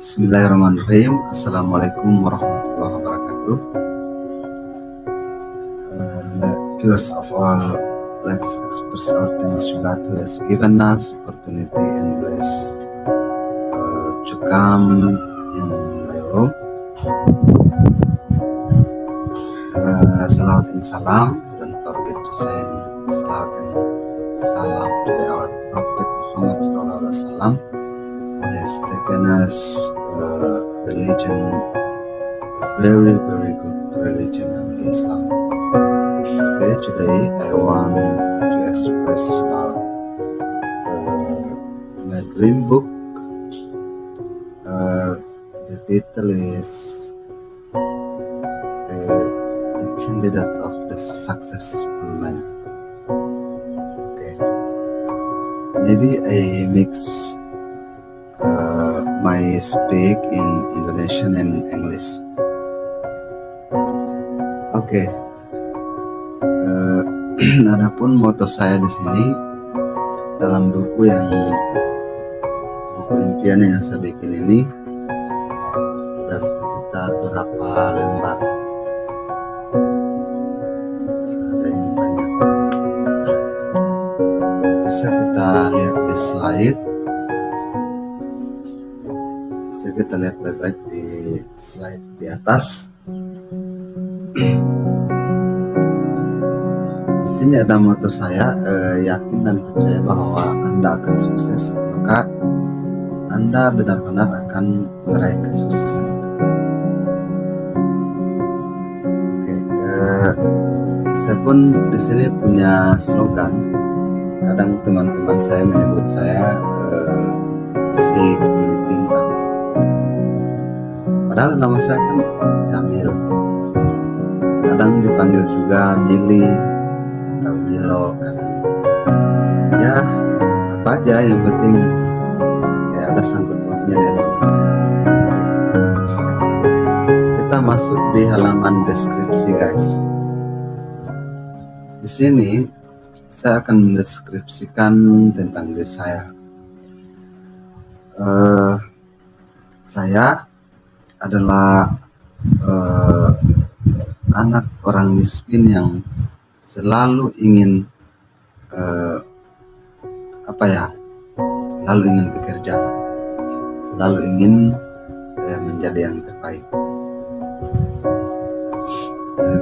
Bismillahirrahmanirrahim. Assalamualaikum warahmatullahi wabarakatuh. First of all, let's express our thanks to God who has given us opportunity and bless to come in my room. Salawat and salam. Don't forget to send salawat and salam to our Prophet Muhammad SAW, who has taken us religion, very good religion, Islam. Okay, today I want to express about my dream book. The title is The Candidate of the Successful Man. Okay, maybe I mix my speak in Indonesian and English. Oke. Adapun moto saya di sini dalam buku impian yang saya bikin ini sudah sekitar berapa lembar. Ada yang banyak. Bisa kita lihat di slide. Bisa kita lihat baik-baik di slide di atas. Di sini ada moto saya, yakin dan percaya bahwa Anda akan sukses, maka Anda benar-benar akan meraih kesuksesan itu. Oke, saya pun di sini punya slogan. Kadang teman-teman saya menyebut saya si kulit tinta. Padahal nama saya kan Jamil. Kadang dipanggil juga Mili atau Milo, kadang ya apa aja, yang penting ya ada sangkut pautnya dengan nama saya. Oke. Kita masuk di halaman deskripsi, guys. Di sini saya akan mendeskripsikan tentang diri saya. Saya adalah anak orang miskin yang selalu ingin selalu ingin bekerja, selalu ingin menjadi yang terbaik.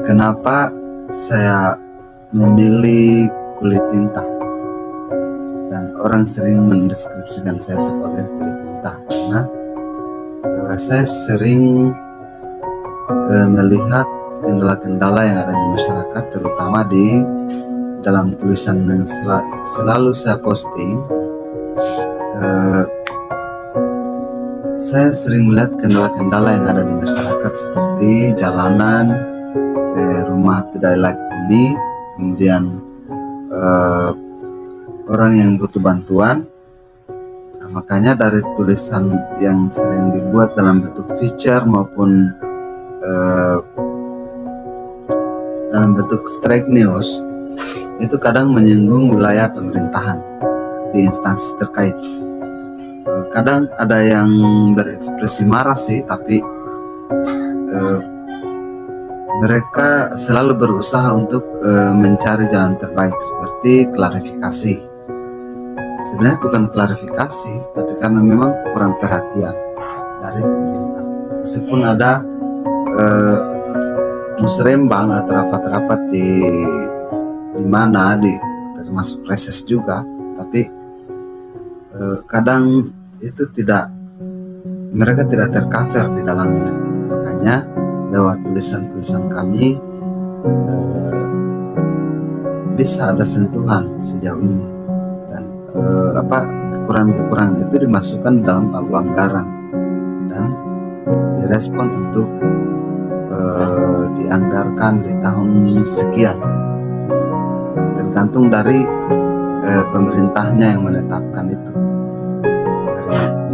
Kenapa saya memilih kulit tinta dan orang sering mendeskripsikan saya sebagai kulit tinta? Karena saya sering melihat kendala-kendala yang ada di masyarakat, terutama di dalam tulisan yang selalu saya posting. Saya sering melihat kendala-kendala yang ada di masyarakat, seperti jalanan, rumah tidak layak huni, kemudian orang yang butuh bantuan. Nah, makanya dari tulisan yang sering dibuat dalam bentuk feature maupun dalam bentuk strike news, itu kadang menyinggung wilayah pemerintahan di instansi terkait. Kadang ada yang berekspresi marah sih, tapi mereka selalu berusaha untuk mencari jalan terbaik, seperti klarifikasi. Sebenarnya bukan klarifikasi, tapi karena memang kurang perhatian dari pemerintah. Meskipun ada musrembang atau rapat-rapat di mana, termasuk reses juga, tapi kadang itu mereka tidak tercover di dalamnya. Makanya lewat tulisan-tulisan kami bisa ada sentuhan sejauh ini, dan kekurangan-kekurangan itu dimasukkan dalam pagu anggaran dan direspon untuk dianggarkan di tahun sekian. Tergantung dari pemerintahnya yang menetapkan itu,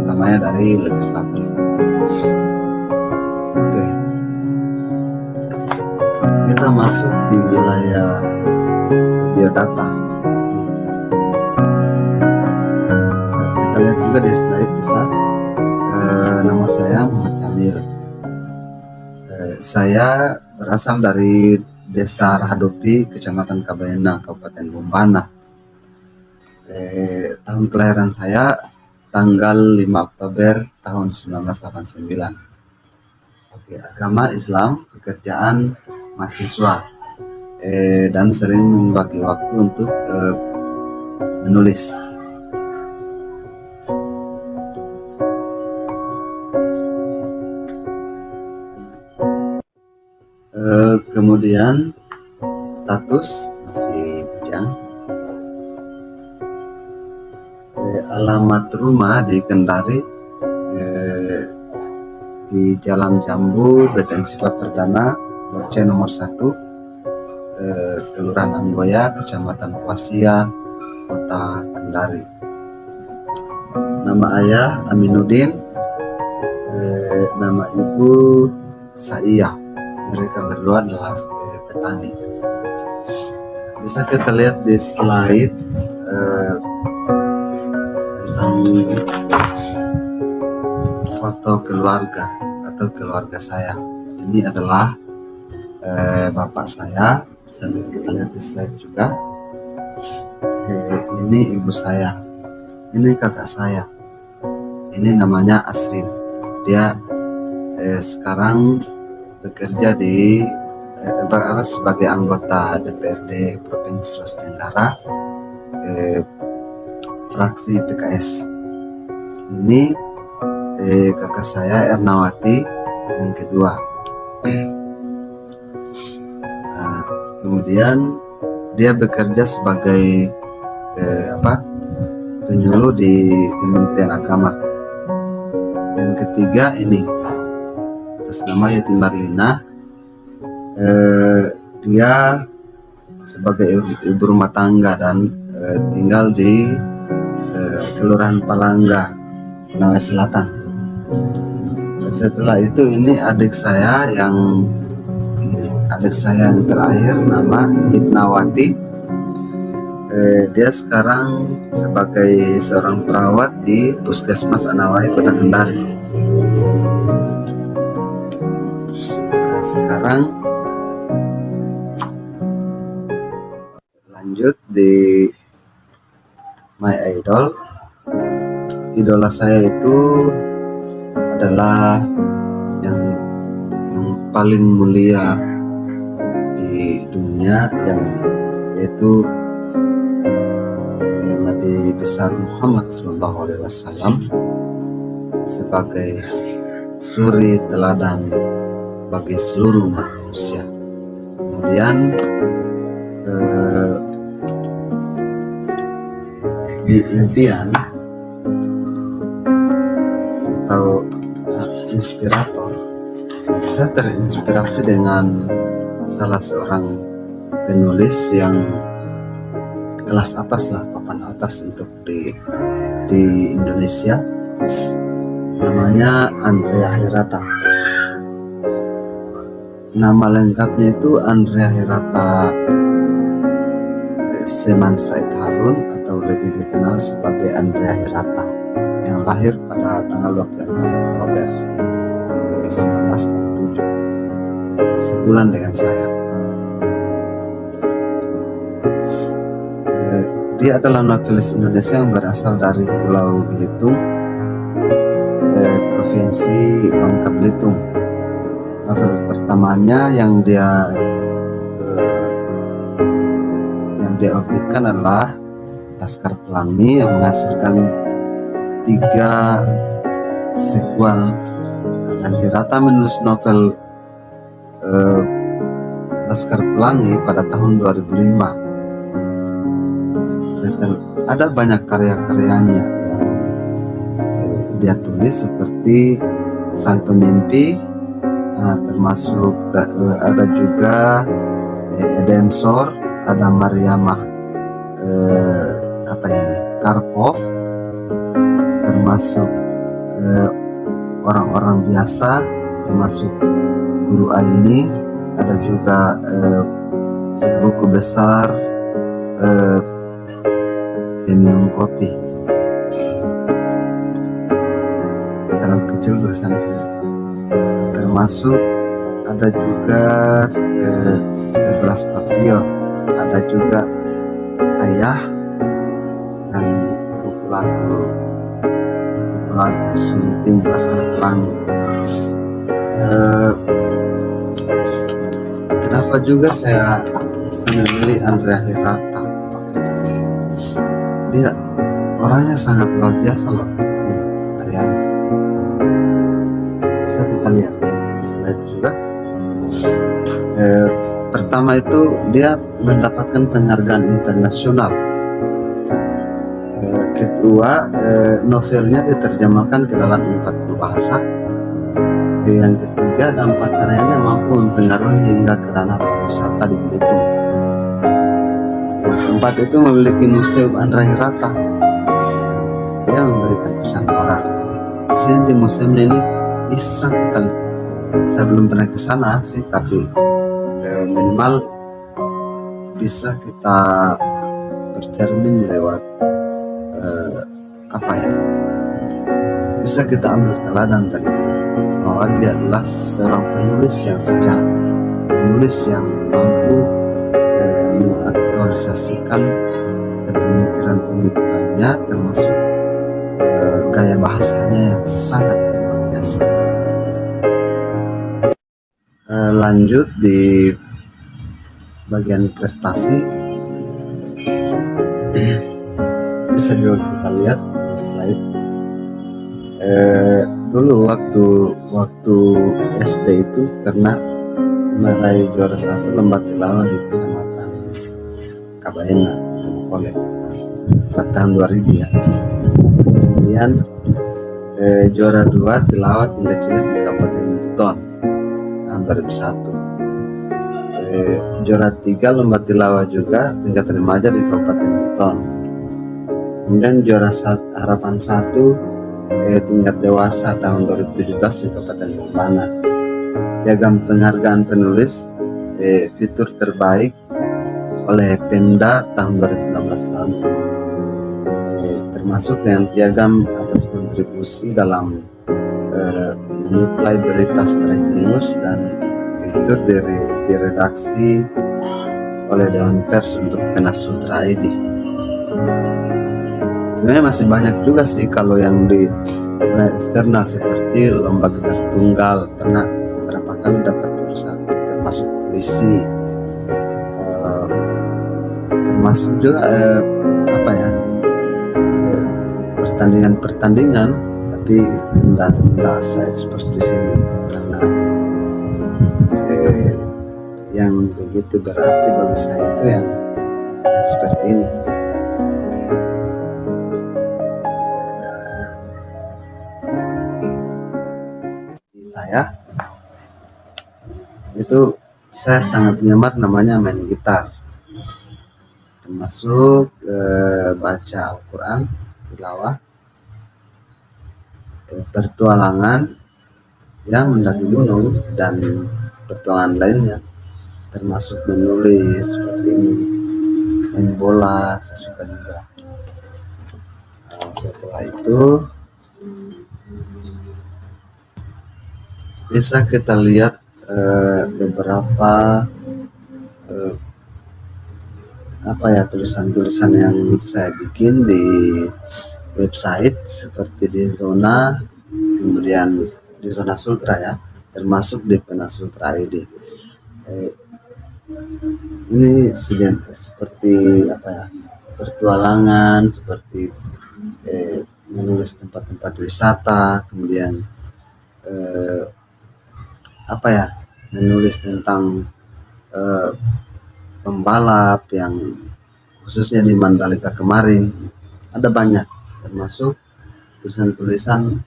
utamanya dari legislatif. Oke, kita masuk di wilayah biodata. Kita lihat juga di slide bisa Nama saya Muhammad Jamil. Saya berasal dari Desa Rahadopi, Kecamatan Kabayena, Kabupaten Bombana. Tahun kelahiran saya tanggal 5 Oktober tahun 1989. Agama Islam, pekerjaan mahasiswa, dan sering membagi waktu untuk menulis. Kemudian status masih bujang. Alamat rumah di Kendari, di Jalan Jambu, Beten Sifat Perdana, Blok C nomor 1, Kelurahan Anggoya, Kecamatan Puasia, Kota Kendari. Nama ayah Aminuddin, nama ibu Saiyah. Mereka berdua adalah petani. Bisa kita lihat di slide tentang foto keluarga atau keluarga saya. Ini adalah bapak saya. Bisa kita lihat di slide juga. Ini ibu saya. Ini kakak saya. Ini namanya Asrin. Dia sekarang bekerja di sebagai anggota DPRD Provinsi Sulawesi Tenggara, fraksi PKS. Ini kakak saya Ernawati yang kedua. Kemudian dia bekerja sebagai penyuluh di Kementerian Agama. Yang ketiga ini atas nama Yati Marlina, dia sebagai ibu rumah tangga dan tinggal di Kelurahan Palangga, Sulawesi Selatan. Setelah itu ini adik saya yang terakhir, nama Hipnawati. Dia sekarang sebagai seorang perawat di Puskesmas Anawai, Kota Kendari. Sekarang lanjut di my idol. Idola saya itu adalah yang paling mulia di dunia, yaitu Nabi besar Muhammad SAW sebagai suri teladan bagi seluruh umat manusia. Kemudian di impian atau inspirator, saya terinspirasi dengan salah seorang penulis yang kelas atas lah, papan atas untuk di Indonesia. Namanya Andrea Hirata. Nama lengkapnya itu Andrea Hirata Seman Said Harun, atau lebih dikenal sebagai Andrea Hirata, yang lahir pada tanggal 24 Oktober 1967, sebulan dengan saya. Dia adalah novelis Indonesia yang berasal dari Pulau Belitung, Provinsi Bangka Belitung. Novel pertamanya yang dia orbitkan adalah Laskar Pelangi, yang menghasilkan 3 sequel. Dan Hirata menulis novel Laskar Pelangi pada tahun 2005. Ada banyak karya-karyanya yang dia tulis, seperti Sang Pemimpi, termasuk ada juga Edensor, ada Mariamah Karpov, termasuk orang-orang biasa, termasuk Guru Aini. Ada juga buku besar Minum Kopi. Dan kecil tulisan di sini. Termasuk ada juga 11 Patriot, ada juga Ayah, dan buku lagu Sunting Laskar Pelangi. Kenapa juga saya memilih Andrea Hirata? Dia orangnya sangat luar biasa loh, Ariana. Bisa kita lihat slide juga. Pertama itu dia mendapatkan penghargaan internasional. Kedua, novelnya diterjemahkan ke dalam 40 bahasa. Yang ketiga, dampak karyanya mampu mempengaruhi hingga ke ranah pariwisata di Belitung. Yang keempat itu memiliki museum Andrea Hirata. Dia memberikan pesan moral. Di sini di museum ini bisa kita, saya belum pernah ke sana sih, tapi minimal bisa kita bercermin lewat bisa kita ambil teladan dari dia, bahwa dia adalah seorang penulis yang sejati, penulis yang mampu mengaktualisasikan pemikiran-pemikirannya, termasuk gaya bahasanya yang sangat luar biasa. Lanjut di bagian prestasi, bisa juga kita lihat di slide. Dulu waktu SD itu karena meraih juara 1 lomba tilawah di Kecamatan Kabaena di Mokole pada tahun 2000 ya. Kemudian juara 2 tilawah tingkat cilik di Kabupaten Buton tahun 2001. Juara 3 lomba tilawah juga tingkat remaja di Kabupaten Buton. Kemudian juara harapan 1 tingkat dewasa tahun 2017 di Kabupaten Bombana. Piagam penghargaan penulis fitur terbaik oleh Pemda tahun 2016 lalu, termasuk dengan piagam atas kontribusi dalam menyuplai berita straight news dan fitur di redaksi oleh Dewan Pers untuk Penas Sultra ID. Sebenarnya masih banyak juga sih kalau yang di eksternal, seperti lomba gitar tunggal, pernah berapa kali dapat juara 1, termasuk puisi, termasuk juga pertandingan, tapi tidak saya ekspos di sini karena yang begitu berarti bagi saya itu yang seperti ini. Saya itu sangat nyaman namanya main gitar, termasuk baca Al-Quran, tilawah, pertualangan yang mendaki gunung dan pertualangan lainnya, termasuk menulis seperti ini, main bola saya suka juga. Setelah itu bisa kita lihat beberapa tulisan-tulisan yang saya bikin di website, seperti di zona, kemudian di zona Sultra ya, termasuk di Penas Sultra ID. Ini seperti pertualangan, seperti menulis tempat-tempat wisata, kemudian menulis tentang pembalap yang khususnya di Mandalika kemarin. Ada banyak, termasuk tulisan-tulisan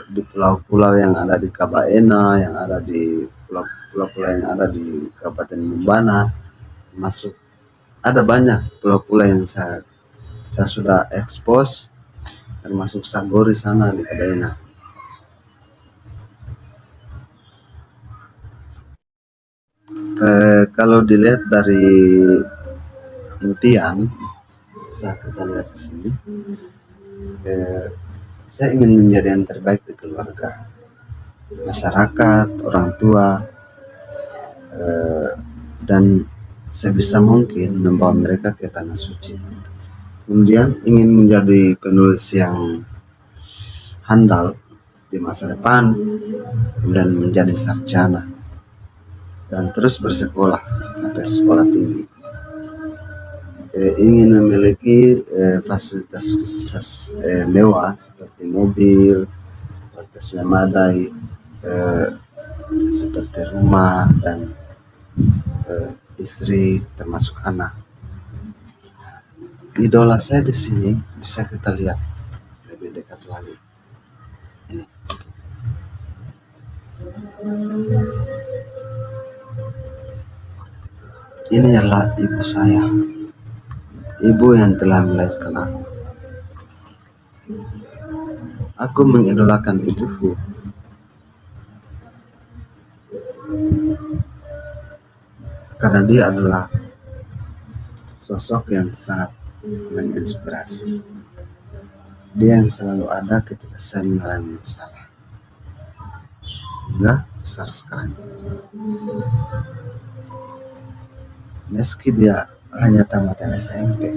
di pulau-pulau yang ada di Kabaena, yang ada di pulau-pulau yang ada di Kabupaten Bombana, termasuk ada banyak pulau-pulau yang saya sudah ekspos, termasuk Sagori sana di Kabaena. Kalau dilihat dari impian, bisa kita lihat di sini. Saya ingin menjadi yang terbaik di keluarga, masyarakat, orang tua, dan sebisa mungkin membawa mereka ke tanah suci. Kemudian ingin menjadi penulis yang handal di masa depan dan menjadi sarjana dan terus bersekolah sampai sekolah tinggi. Ingin memiliki fasilitas mewah seperti mobil, fasilitas memadai, seperti rumah dan istri termasuk anak. Idola saya di sini bisa kita lihat lebih dekat lagi. Ini adalah ibu saya, ibu yang telah melahirkan aku. Aku mengidolakan ibuku karena dia adalah sosok yang sangat menginspirasi. Dia yang selalu ada ketika saya mengalami masalah hingga besar sekarang. Meski dia hanya tamatan SMP,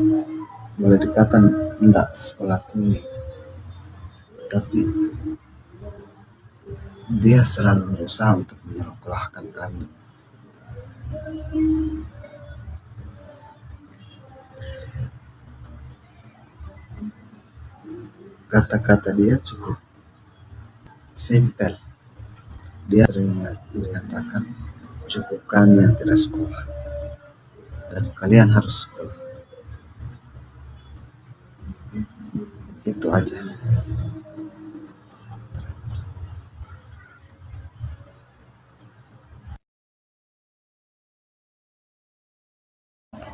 boleh dikatakan tidak sekolah tinggi, tapi dia selalu berusaha untuk menyekolahkan kami. Kata-kata dia cukup simpel. Dia sering mengatakan, cukup kami yang tidak sekolah dan kalian harus sekolah. Itu aja.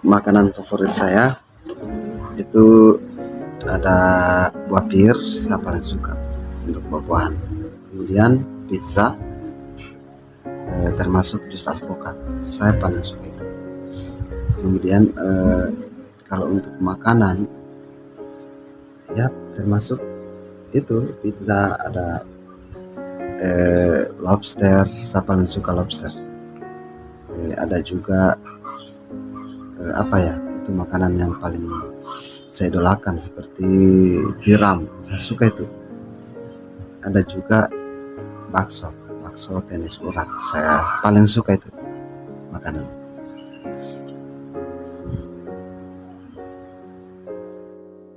Makanan favorit saya itu ada buah pir, saya paling suka untuk buah-buahan. Kemudian pizza, termasuk jus alpukat, saya paling suka itu. Kemudian kalau untuk makanan, ya termasuk itu pizza, ada lobster, saya paling suka lobster. Ada juga apa ya, itu makanan yang paling saya idolakan seperti tiram, saya suka itu. Ada juga bakso tenis urat, saya paling suka itu makanan.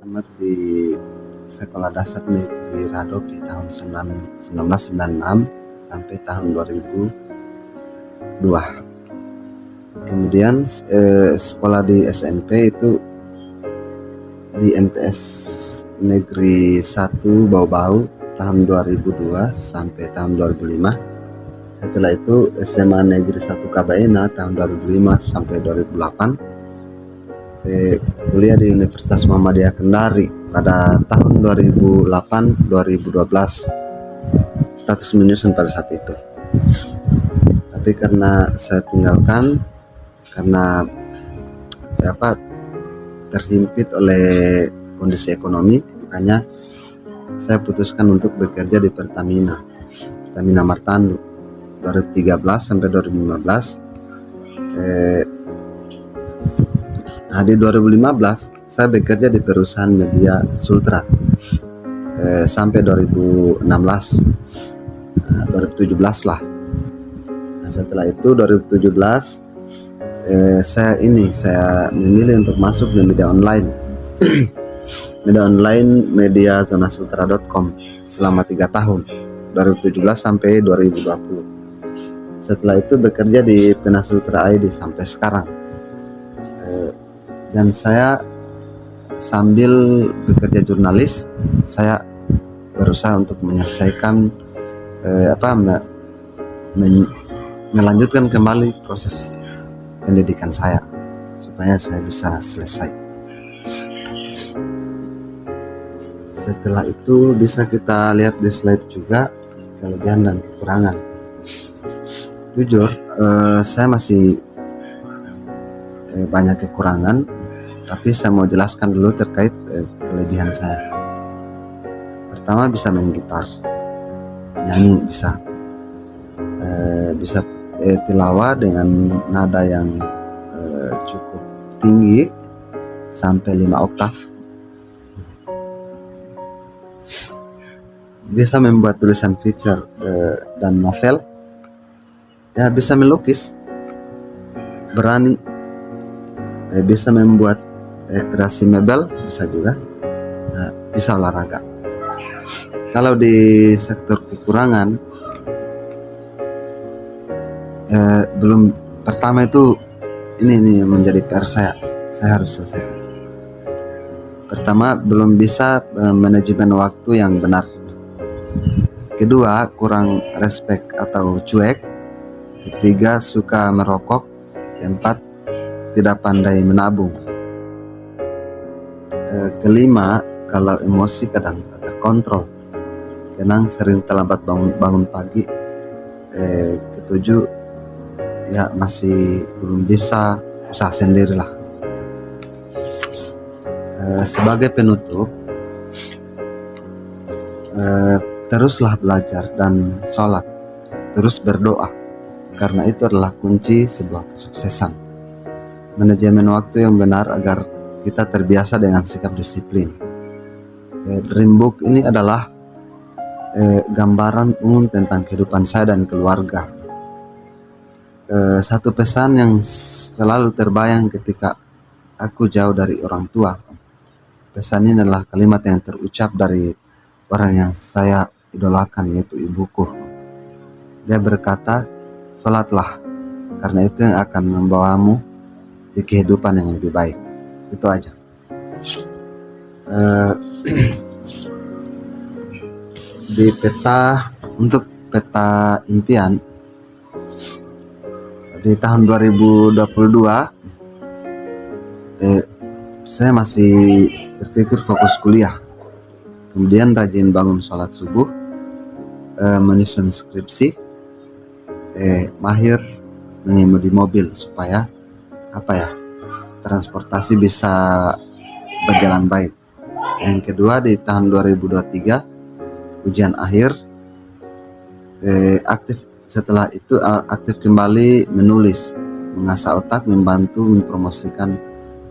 Tamat di sekolah dasar negeri Radopi tahun 1996 sampai tahun 2002. Kemudian sekolah di SMP itu di MTS Negeri 1 Bau-Bau tahun 2002 sampai tahun 2005. Setelah itu SMA Negeri 1 Kabaena tahun 2005 sampai 2008. Kuliah di Universitas Muhammadiyah Kendari pada tahun 2008-2012. Status menyusun pada saat itu. Tapi karena saya tinggalkan karena terhimpit oleh kondisi ekonomi, makanya saya putuskan untuk bekerja di Pertamina Martando 2013 sampai 2015. Di 2015 saya bekerja di perusahaan media Sultra sampai 2016, 2017 lah. Nah, setelah itu 2017 saya memilih untuk masuk di media online. Media zonasultra.com selama 3 tahun 2017 sampai 2020. Setelah itu bekerja di Pena Sultra ID sampai sekarang. Dan saya sambil bekerja jurnalis, saya berusaha untuk menyelesaikan melanjutkan kembali proses pendidikan saya supaya saya bisa selesai. Setelah itu bisa kita lihat di slide juga kelebihan dan kekurangan. Jujur, saya masih banyak kekurangan, tapi saya mau jelaskan dulu terkait kelebihan saya. Pertama bisa main gitar, nyanyi bisa, bisa tilawah dengan nada yang cukup tinggi sampai 5 oktav. Bisa membuat tulisan feature dan novel. Ya, bisa melukis, berani, bisa membuat kreasi mebel, bisa juga. Bisa olahraga. Kalau di sektor kekurangan, belum, pertama itu ini menjadi PR saya harus selesaikan. Pertama, belum bisa manajemen waktu yang benar. Kedua, kurang respect atau cuek. Ketiga, suka merokok. Keempat, tidak pandai menabung. Kelima, kalau emosi kadang tak terkontrol. Keenam, sering terlambat bangun pagi. Ketujuh, ya masih belum bisa usaha sendirilah. Sebagai penutup, teruslah belajar dan sholat, terus berdoa, karena itu adalah kunci sebuah kesuksesan. Manajemen waktu yang benar agar kita terbiasa dengan sikap disiplin. Dream Book ini adalah gambaran umum tentang kehidupan saya dan keluarga. Satu pesan yang selalu terbayang ketika aku jauh dari orang tua. Pesan ini adalah kalimat yang terucap dari orang yang saya idolakan, yaitu ibuku. Dia berkata, "Sholatlah, karena itu yang akan membawamu di kehidupan yang lebih baik." Itu aja. Di peta, untuk peta impian di tahun 2022, saya masih terpikir fokus kuliah, kemudian rajin bangun sholat subuh, menyusun skripsi, mahir mengemudi mobil supaya transportasi bisa berjalan baik. Yang kedua, di tahun 2023 ujian akhir, setelah itu aktif kembali menulis, mengasah otak, membantu mempromosikan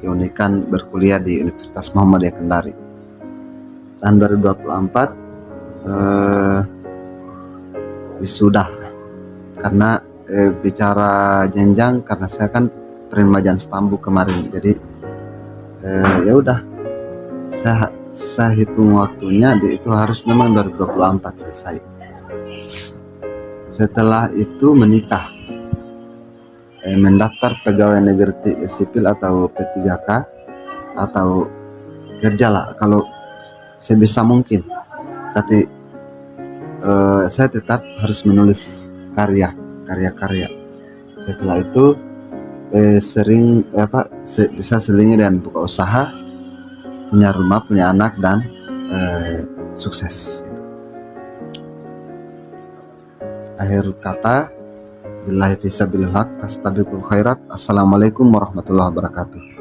keunikan berkuliah di Universitas Muhammadiyah Kendari. Tahun 2024 wisuda, karena bicara jenjang, karena saya kan peremajaan stambu kemarin, jadi ya udah, saya hitung waktunya itu harus memang 2024 selesai. Setelah itu menikah, mendaftar pegawai negeri sipil atau P3K, atau kerjalah kalau sebisa mungkin. Tapi saya tetap harus menulis karya. Setelah itu bisa selingi dan buka usaha, punya rumah, punya anak, dan sukses. Akhir kata, billahi fisabilillah, astaghfirul khairat. Assalamualaikum warahmatullahi wabarakatuh.